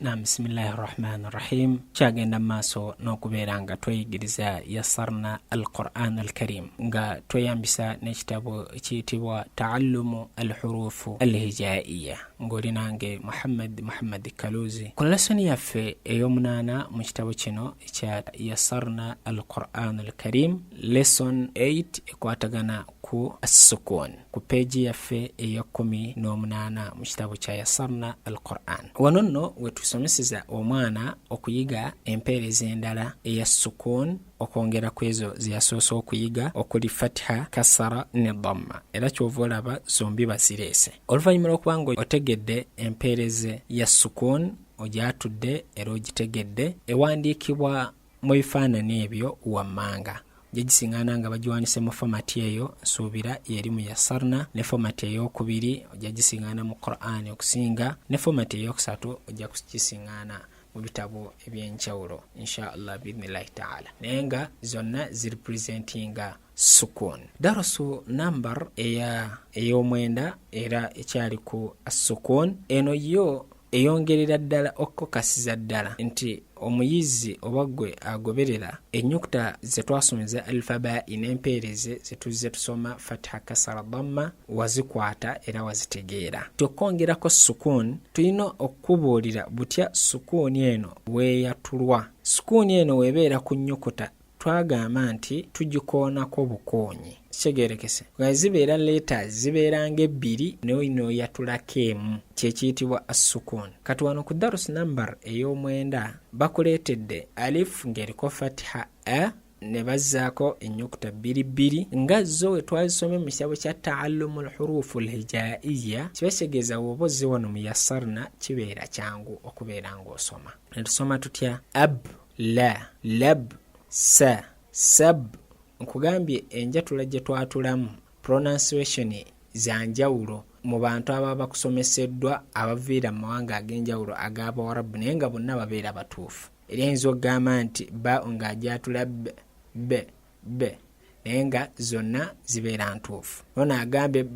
Bismillahir Rahmanir Rahim. Kyagenda maaso n'okubeera nga tweyigiriza yassarna al-Qur'an al-Karim nga tweyambisa n'ekitabo ekiyitibwa Ta'allumu al-Hurufu al-Hijaiya ng'oli nange Muhammad Kaluzi. Ku lesoni yaffe ey'omunaana mu kitabo kino ekya yassarna al-Qur'an al-Karim, lesson 8 ekwatagana ku as-sukun, ku peji yaffe eya-18 mu kitabo kya yassarna al-Qur'an. Wano nno wetusomeseza omwana okuyiga empeereza endala eya sukun okwongera ku ezo zeyasoose okuyiga okuli fatha, kasara ne dhamma, era kyova olaba zombi bazireese. Oluvannyuma lw'okuba nga otegedde empeereza ya sukun, ogyatudde era ogitegedde, ewandiikibwa mu bifaananyi ebyo wammanga. Gyegisingana nga bagiwanise mu fomati eyo nsuubira yeri mu yassarna, ne fomati ey'okubiri ojja gisingana mu Qur'an okusinga, ne fomati ey'okusatu ojja kugisingana mu bitabo ebyenjawulo inshallah biidhnillahi ta'ala, naye nga zonna zirepresentinga sukun. Darasu number ey'omwenda era ekyali ku as-sukun, eno yo eyongerera ddala okukasiza ddala nti omuyizi oba gwe agoberera ennyukuta ze twasomeza alfabai n'empeereze ze tuzze tusoma fatha, kasara, dhamma wazikwata era wazitegeera. Tukongerako sukun, tulina okubuulira butya sukuni eno weeyatulwa. Sukuni eno weebeera ku nnyukuta twagamba nti tugikoonako bukoonyi. Kitegeerekese nga zibeera letters zibeera ng'ebbiri n'oyatulako emu, kyekiyitibwa as-sukun. Kati wano ku darusi number ey'omwenda bakuleetedde alif ng'eriko fatha a ne bazzaako ennyukuta bbiri nga zo we twazisomye mu kitabo kya Ta'allumu al-Hurufu al-Hijaiya. Kibakitegeeza woba ozze wano mu yassarna kibeera kyangu okubeera ng'osoma. Ne tusoma tutya ab, la, lab, sa, sab. Nkugambye enjatula gye twatulamu pronunciation za njawulo mu bantu ababa bakusomeseddwa abaviira mu mawanga ag'enjawulo ag'Abawarabu, naye nga bonna babeera batuufu. Era ayinza okugamba nti ba ng'ajatula b, naye nga zonna zibeera ntuufu. Nona agambe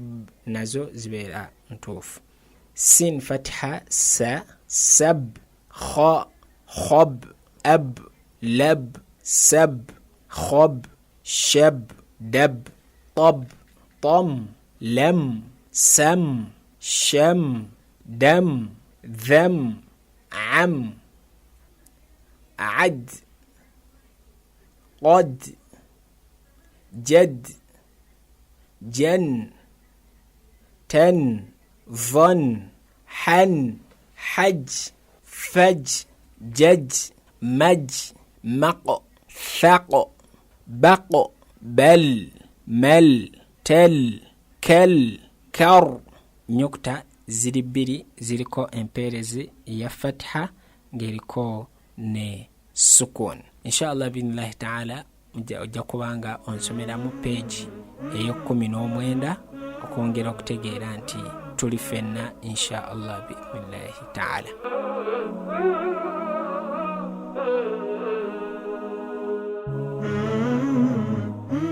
nazo zibeera ntuufu. Sin fatha, sa, sab, kha, khab, ab, lab, sab, khab, shab, dab, tab, tam, lam, sam, sham, dam, dham, am, ad, qad, jad, jan, tan, dhan, han, haj, faj, jaj, maj, maq, thaq, baq, bal, mal, tel, kal, kar. Nyukuta ziri bbiri ziriko empeerezi ya fatha ng'eriko ne sukun. Inshallah biidhnillahi ta'ala ojja kubanga onsomera mu peegi ey'okumina okwongera okutegeera nti tuli ffenna inshallah biidhnillahi ta'ala.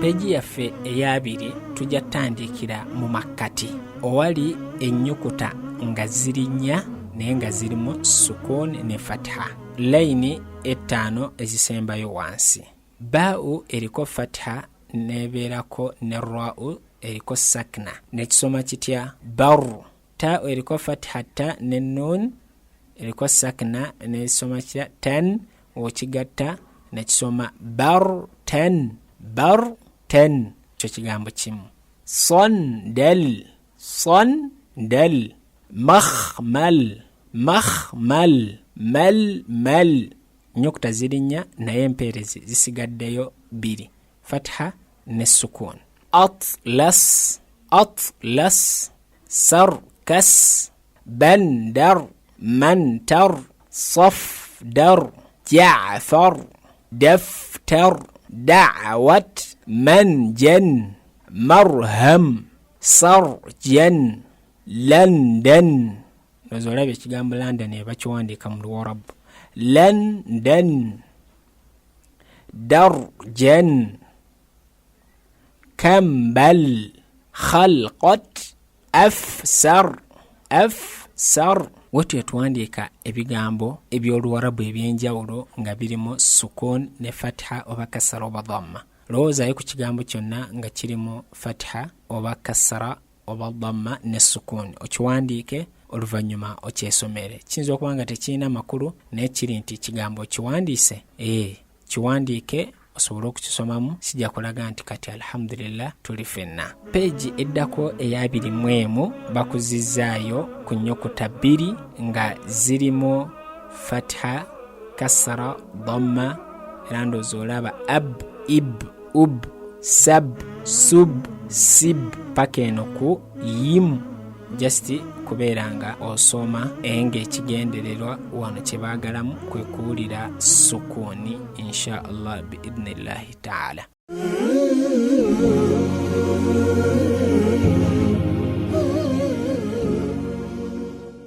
Peegi yaffe eyabiri tujja tandikira mu makkati owali ennyukuta nga ziri nnya naye nga zirimu sukun ne fatha. Layini 5 ezisembayo wansi. Ba'u eriko fatha nebeerako ne ra'u eriko sakna. Nekisoma kitya? Bar. Ta'u eriko fatha ta ne nun eriko sakna nesoma kitya? Tan. Okigatta nekisoma bar tan. Bar ten. Kyo kigambo kimu. Son del. Son del. Makhmal. Makhmal. Mal mal. Nyukuta ziri nnya naye empeerezi zisigaddeyo bbiri, fatha ne sukun. Atlas. Atlas. Sarkas. Bandar. Mantar. Safdar. Ja'far. Daftar. Da'wat. Manjan. Marham. Sarjan. London. Nozolabe ekigambo London ebakiwandiika mu Luwarabu. London. Darjan. Kambal. Khalqat. Afsar. sar. Wetwe tuwandiika ebigambo eby'Oluwarabu ebyenjawulo nga birimu sukun ne fatha oba kasra oba dhamma. Lowoozayo ku kigambo kyonna nga kirimu fatha oba kasra oba dhamma ne sukun, okiwandiike oluvannyuma okyesomere. Kiyinza okuba nga tekirina makulu naye kiri nti kigambo kiwandiise, kiwandiike osobola okukisomamu, kijja kulaga nti kati alhamdulillah tuli ffenna. Peegi eddako eya 21 bakuzizaayo ku nnyukuta 2 nga zirimu fatha, kasra, dhamma, era ndowooza olaba ab, ib, ub, sab, sub, sib paka eno ku yim, just kubeera nga osoma ng'ekigendererwa wano kye baagalamu kwe kuwulira sukuni insha Allah biidhnillahi ta'ala.